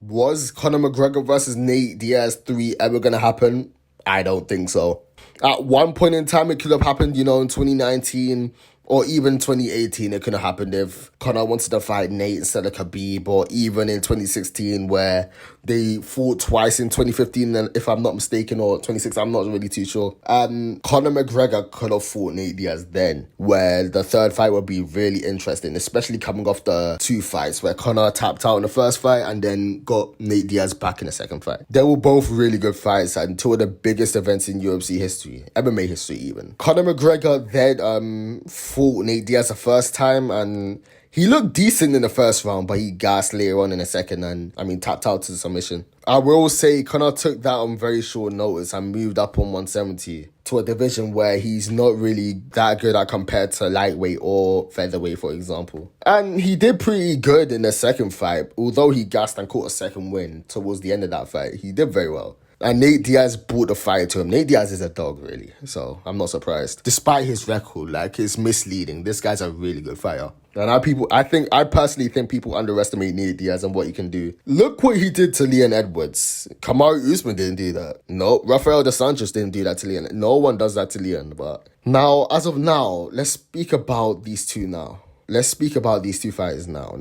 Was Conor McGregor versus Nate Diaz 3 ever going to happen? I don't think so. At one point in time, it could have happened, in 2019 or even 2018. It could have happened if Conor wanted to fight Nate instead of Khabib, or even in 2016 where they fought twice in 2015, and if I'm not mistaken, or 2016, I'm not really too sure. Conor McGregor could have fought Nate Diaz then, where the third fight would be really interesting, especially coming off the two fights where Conor tapped out in the first fight and then got Nate Diaz back in the second fight. They were both really good fights and two of the biggest events in UFC history, MMA history even. Conor McGregor then fought Nate Diaz the first time, and he looked decent in the first round, but he gassed later on in the second and, tapped out to the submission. I will say Conor took that on very short notice and moved up on 170 to a division where he's not really that good at compared to lightweight or featherweight, for example. And he did pretty good in the second fight, although he gassed and caught a second win towards the end of that fight. He did very well. And Nate Diaz brought the fight to him. Nate Diaz is a dog, really. So I'm not surprised. Despite his record, it's misleading. This guy's a really good fighter. And I personally think people underestimate Nate Diaz and what he can do. Look what he did to Leon Edwards. Kamaru Usman didn't do that. No, Rafael dos Santos didn't do that to Leon. No one does that to Leon. But now, as of now, let's speak about these two now. Let's speak about these two fighters now.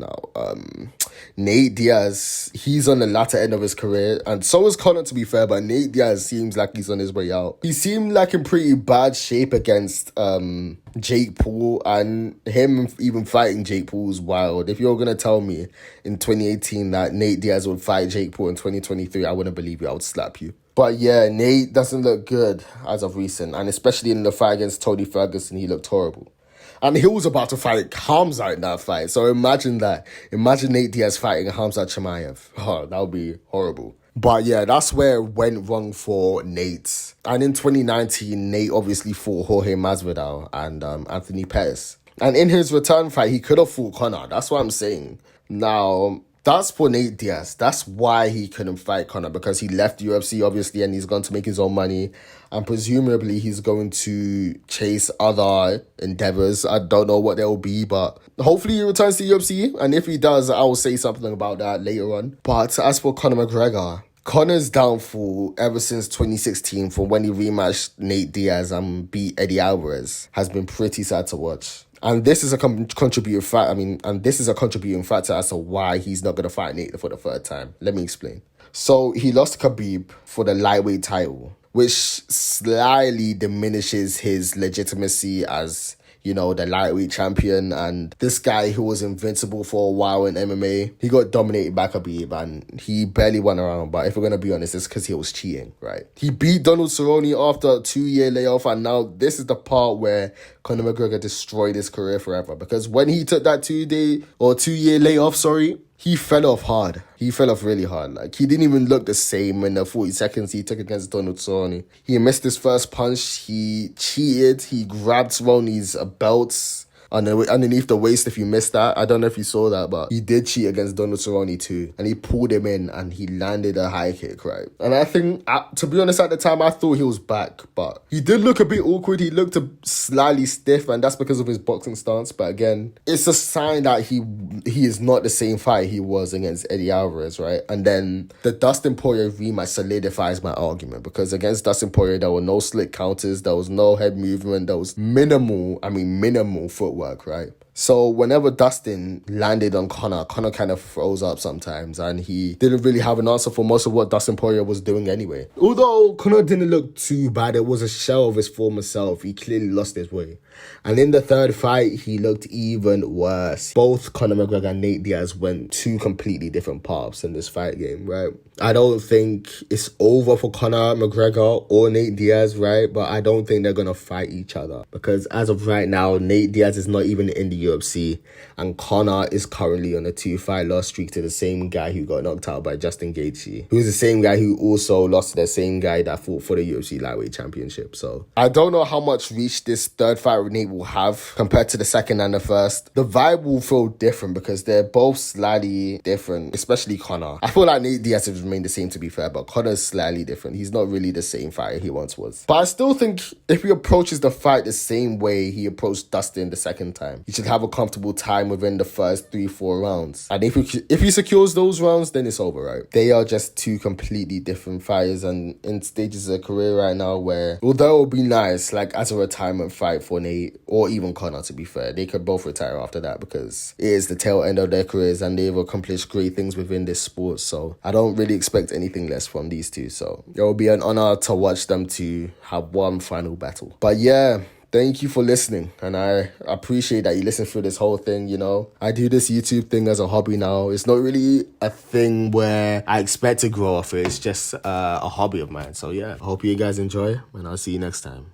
Nate Diaz, he's on the latter end of his career, and so is Conor, to be fair, but Nate Diaz seems like he's on his way out. He seemed like in pretty bad shape against Jake Paul, and him even fighting Jake Paul's wild. If you're going to tell me in 2018 that Nate Diaz would fight Jake Paul in 2023, I wouldn't believe you. I would slap you. But yeah, Nate doesn't look good as of recent, and especially in the fight against Tony Ferguson, he looked horrible. And he was about to fight Khamzat in that fight. So imagine that. Imagine Nate Diaz fighting Khamzat Chimaev. Oh, that would be horrible. But yeah, that's where it went wrong for Nate. And in 2019, Nate obviously fought Jorge Masvidal and Anthony Pettis. And in his return fight, he could have fought Conor. That's what I'm saying. Now, that's for Nate Diaz. That's why he couldn't fight Conor, because he left UFC, obviously, and he's going to make his own money. And presumably, he's going to chase other endeavors. I don't know what they will be, but hopefully he returns to UFC. And if he does, I will say something about that later on. But as for Conor McGregor, Conor's downfall ever since 2016, from when he rematched Nate Diaz and beat Eddie Alvarez, has been pretty sad to watch. And this is a contributing factor as to why he's not going to fight Nate for the third time. Let me explain. So he lost to Khabib for the lightweight title, which slightly diminishes his legitimacy as, the lightweight champion. And this guy who was invincible for a while in MMA, he got dominated by Khabib and he barely won around. But if we're going to be honest, it's because he was cheating, right? He beat Donald Cerrone after a 2-year layoff, and now this is the part where Conor McGregor destroyed his career forever. Because when he took that 2-year layoff, he fell off hard. He fell off really hard. He didn't even look the same in the 40 seconds he took against Donald Cerrone. He missed his first punch. He cheated. He grabbed Cerrone's belts underneath the waist. If you missed that, I don't know if you saw that, but he did cheat against Donald Cerrone too, and he pulled him in and he landed a high kick, right? And I think, to be honest, at the time I thought he was back, but he did look a bit awkward. He looked slightly stiff, and that's because of his boxing stance. But again, it's a sign that he is not the same fight he was against Eddie Alvarez, right? And then the Dustin Poirier rematch solidifies my argument, because against Dustin Poirier there were no slick counters, there was no head movement, there was minimal footwork, right? So whenever Dustin landed on Conor kind of froze up sometimes, and he didn't really have an answer for most of what Dustin Poirier was doing anyway. Although Conor didn't look too bad, it was a shell of his former self. He clearly lost his way. And in the third fight, he looked even worse. Both Conor McGregor and Nate Diaz went two completely different paths in this fight game, right? I don't think it's over for Conor McGregor or Nate Diaz, right? But I don't think they're going to fight each other, because as of right now, Nate Diaz is not even in the UFC, and Conor is currently on a 2-fight loss streak to the same guy who got knocked out by Justin Gaethje, who's the same guy who also lost to the same guy that fought for the UFC lightweight championship. So I don't know how much reach this third fight with Nate will have compared to the second and the first. The vibe will feel different because they're both slightly different, especially Conor. I feel like Nate Diaz has remained the same, to be fair, but Conor's slightly different. He's not really the same fighter he once was. But I still think if he approaches the fight the same way he approached Dustin the second time, he should have a comfortable time within the first 3-4 rounds. And if he secures those rounds, then it's over, right? They are just two completely different fighters and in stages of their career right now where, although it would be nice, like as a retirement fight for Nate or even Conor, to be fair, they could both retire after that because it is the tail end of their careers and they've accomplished great things within this sport. So I don't really expect anything less from these two. So it will be an honor to watch them to have one final battle. But yeah, thank you for listening, and I appreciate that you listened through this whole thing, you know. I do this YouTube thing as a hobby now. It's not really a thing where I expect to grow off it. It's just a hobby of mine. So yeah, I hope you guys enjoy, and I'll see you next time.